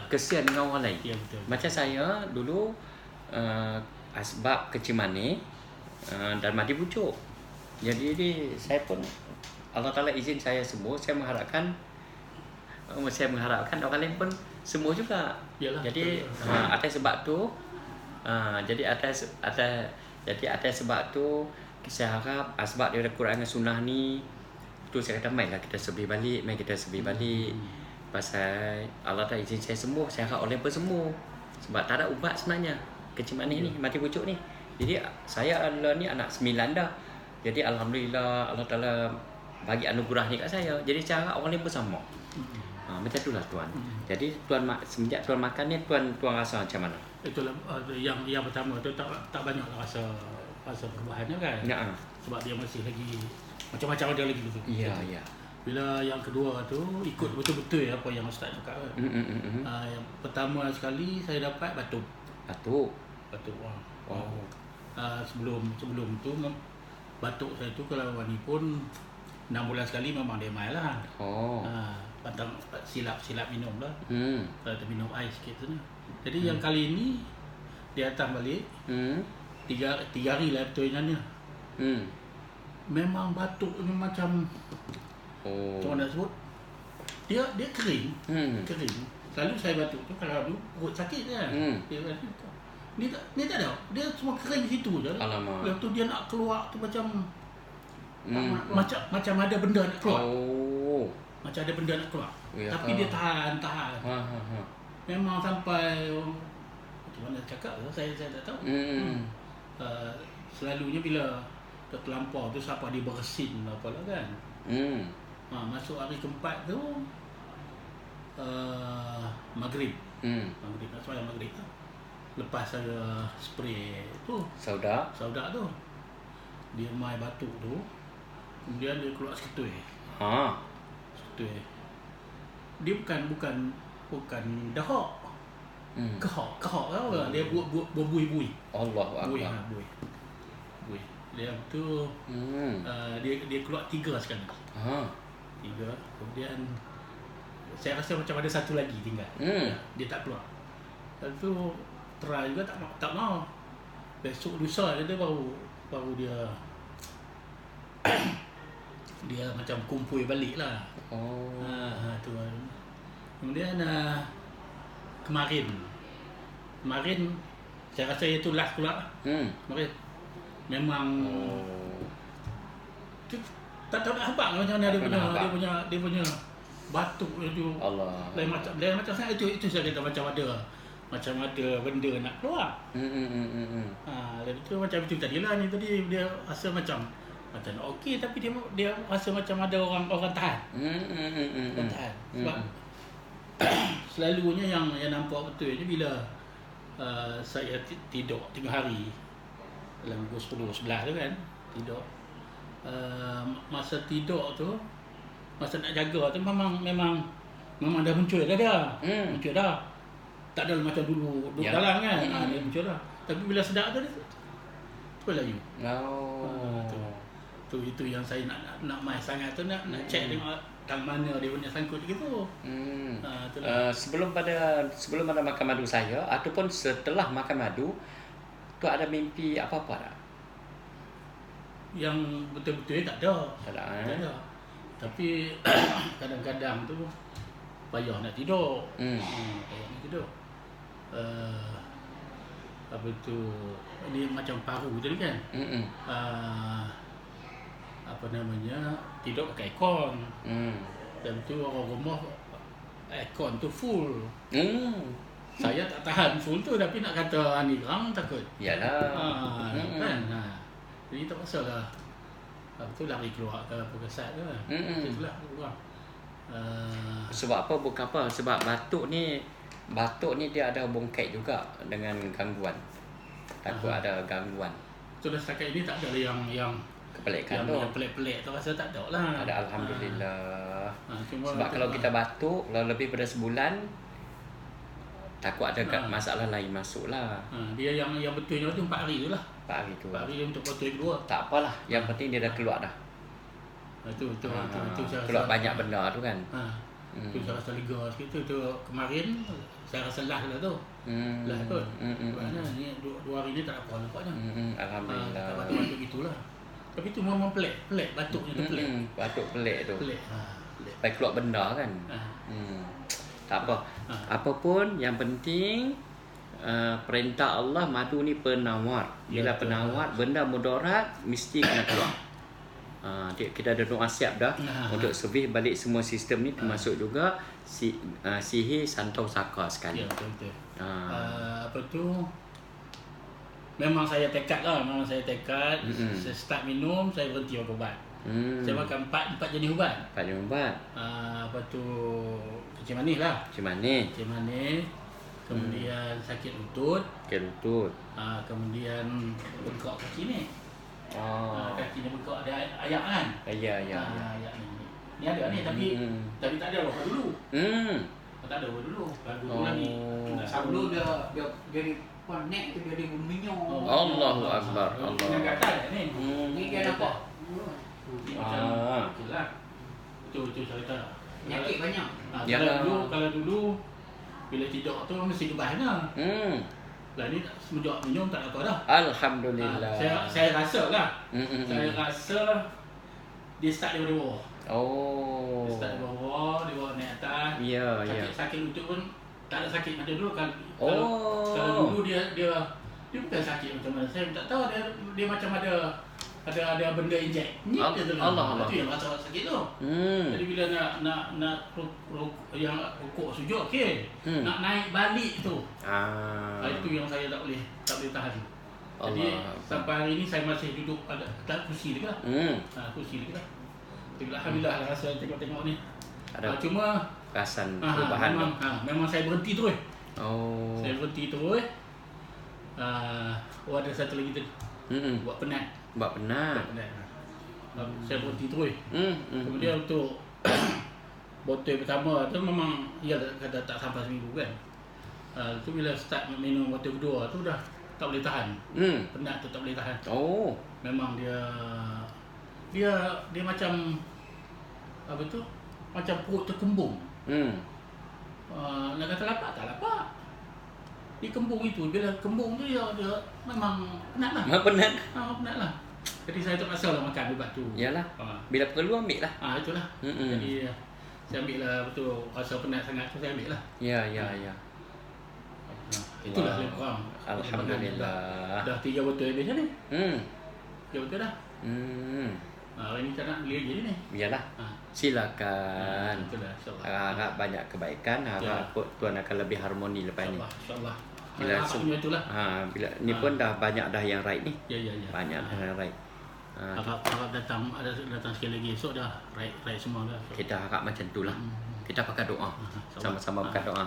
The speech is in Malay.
kesian dengan orang lain. Ya, betul. Macam saya dulu asbab kecil manis dan mati pucuk. Jadi saya pun Allah Ta'ala izin saya sembuh. Saya mengharapkan orang lain pun sembuh juga. Yalah, Jadi atas sebab tu atas sebab tu saya harap asbab daripada Quran dan Sunnah ni tu saya kata mai kita sebih balik. Pasal Allah Ta'ala izin saya sembuh. Saya harap orang pun sembuh. Sebab tak ada ubat sebenarnya kecil manis ni, mati pucuk ni. Jadi saya ni anak 9 dah. Jadi Alhamdulillah Allah Ta'ala bagi anugerah ni kat saya. Jadi saya harap orang lain pun sama. Macam itulah Tuan. Jadi Tuan semenjak Tuan makan ni Tuan rasa macam mana? Itulah yang pertama tu tak banyak rasa perubahannya kan. Ya. Sebab dia masih lagi macam-macam ada lagi tu. Ya. Bila yang kedua tu ikut betul-betul apa yang Ustaz cakap kan. Yang pertama sekali saya dapat batuk. Batuk. Wow. Sebelum tu batuk saya tu kalau Wani pun 6 bulan sekali memang dia mai lah. Pantang silap minum lah. Kalau minum air sikit tu. Jadi yang kali ni dia datang balik. 3 hari lah betulnya ni. Memang batuk ni macam macam mana nak sebut? Dia kering. Kering. Selalu saya batuk tu kalau perut sakit kan. Ni tak ada. Dia semua kering situ je. Alamak. Lepas tu dia nak keluar tu macam macam ada benda nak keluar. Macam ada benda nak keluar. Tapi dia tahan. Memang sampai macam mana cakap tu saya tak tahu. Selalunya bila terlampau tu siapa dia bersin apalah kan. Masuk hari keempat tu Maghrib. Maghrib nak sembahyang Maghrib tu. Lepas saya spray tu Sauda tu dia mai batuk tu, kemudian dia keluar seketui. Seketui. Dia bukan dahak. Kahak tau ke? Dia buat berbuih-buih. Allahu Akbar. Buih. Dia tu dia keluar 3 sekali. 3. Kemudian saya rasa macam ada satu lagi tinggal. Dia tak keluar. Lepas tu try juga tak mau. Besok lusa dia baru dia dia macam kumpul balik lah. Tu. Kemudian kemarin saya rasa itu last pula. Kemarin memang tak tahu nak habaq macam mana dia punya batuk itu. Allah. Lain macam saya itu saya kata macam ada benda nak keluar. Lepas tu macam itu tadilah ni tadi dia rasa macam nak okey tapi dia rasa macam ada orang tahan. Tahan. Sebab selalunya yang nampak betulnya bila saya tidur 3 hari dalam pukul 10-11 tu kan tidur. Masa tidur tu masa nak jaga tu memang dah muncul dah dia. Muncul dah. Tak ada macam dulu duduk dalam kan. Dia muncul dah. Tapi bila sedap tu dia tu layu. Itu yang saya nak mai sangat tu nak check tengok tang mana dia punya sangkut gitu. Sebelum ada makan madu saya ataupun setelah makan madu tu ada mimpi apa-apa tak? Yang betul-betul tak ada. Tak ada. Tapi kadang-kadang tu payah nak tidur. Payah nak tidur. Apa tu ni macam paru tadi kan. Apa namanya tidur pakai aircon. Dan tu orang rumah aircon tu full. Saya tak tahan full tu tapi nak kata ni geram takut. Yalah. Kan. Jadi tak masalah. Lepas tu lari keluar ke Pusat tu kan. Itulah kurang. Sebab apa bukan apa sebab batuk ni dia ada hubung kait juga dengan gangguan. Takut ada gangguan. So dah setakat ini tak ada yang kepelikan tu. Yang pelik-pelik tu rasa tak ada lah. Ada alhamdulillah. Sebab kalau kita batuk kalau lebih pada sebulan takut ada masalah lain masuk lah. Dia yang betulnya tu 4 hari tu lah. 4 hari tu. 4 hari untuk botol kedua. Tak apalah, yang penting dia dah keluar dah. Itu keluar banyak benda tu kan. Tu saya rasa lega sikit tu kemarin saya rasa lah tu. Lah kot. Maknanya ni 2 hari ni tak apa nampaknya. Alhamdulillah. Batuk-batuk gitulah. Tapi tu memang pelik batuknya tu pelik. Batuk pelik tu. Pelik. Sampai keluar benda kan. Tak apa. Apa pun yang penting perintah Allah madu ni penawar. Bila penawar benda mudarat mesti kena keluar. Kita ada doa siap dah untuk servis balik semua sistem ni, termasuk juga sihir santau saka sekali. Ya, betul. Apa tu? Memang saya tekad. Saya start minum, saya berhenti makan ubat. Saya makan 4 jenis ubat. 4 jenis ubat. Apa tu? Kecil manis lah. Kecil manis. Kemudian sakit lutut. Kemudian bengkak kaki ni. Kaki ni bengkak, ada ayak kan? Ya. Ayak ni. Ni ada ni tapi tak ada apa dulu. Tak ada apa dulu. Dulu lagi. Dulu dia jadi nek tu dia ada bulu minyak. Allahu Akbar. Allah. Yang gatal ni. Ni dia nampak. Okeylah. Itu cerita. Penyakit banyak. Kalau dulu bila tidur tu mesti dibahana. Lah ni semenjak minum tak apa dah. Alhamdulillah. Saya rasa lah. Saya rasa dia start daripada bawah. Dia start dari bawah, dia bawa naik atas. Ya. Sakit lutut pun tak ada sakit macam dulu. Kalau dulu dia bukan sakit macam mana. Saya tak tahu dia macam ada benda injek. Allah. Itu yang rasa sakit tu. Jadi bila nak yang rukuk sujud okey. Nak naik balik tu. Itu yang saya tak boleh tahan. Jadi sampai hari ni saya masih duduk ada kursi dekat. Kursi dekat. Alhamdulillah rasa tengok ni. Cuma perasan perubahan memang saya berhenti terus. Saya berhenti terus. Ada satu lagi tu. Buat penat. Saya berhenti terus. Kemudian untuk botol pertama tu memang kata tak sampai seminggu kan. Tu bila start minum botol kedua tu dah tak boleh tahan. Penat tu tak boleh tahan. Memang dia macam apa tu? Macam perut terkembung. Nak kata lapar tak lapar. Dia kembung itu, bila kembung tu dia memang penat lah. Penat lah. Jadi saya terpaksa lah makan ubat tu. Yalah. Bila perlu ambil lah. Itulah. Jadi saya ambil lah betul. Rasa penat sangat tu saya ambil lah. Ya. Itulah lebih kurang. Alhamdulillah. Dah 3 botol habis ni. 3 botol dah. Hari ni tak nak beli lagi ni. Yalah. Silakan. Itulah insyaAllah. Harap banyak kebaikan. Harap Tuhan akan lebih harmoni lepas ni. InsyaAllah. Bila bila ni pun dah banyak dah yang right ni. Ya. Banyak dah yang right. Harap datang sekali lagi esok dah right semua dah. Kita harap macam tu lah. Kita pakai doa. Sama-sama pakai doa.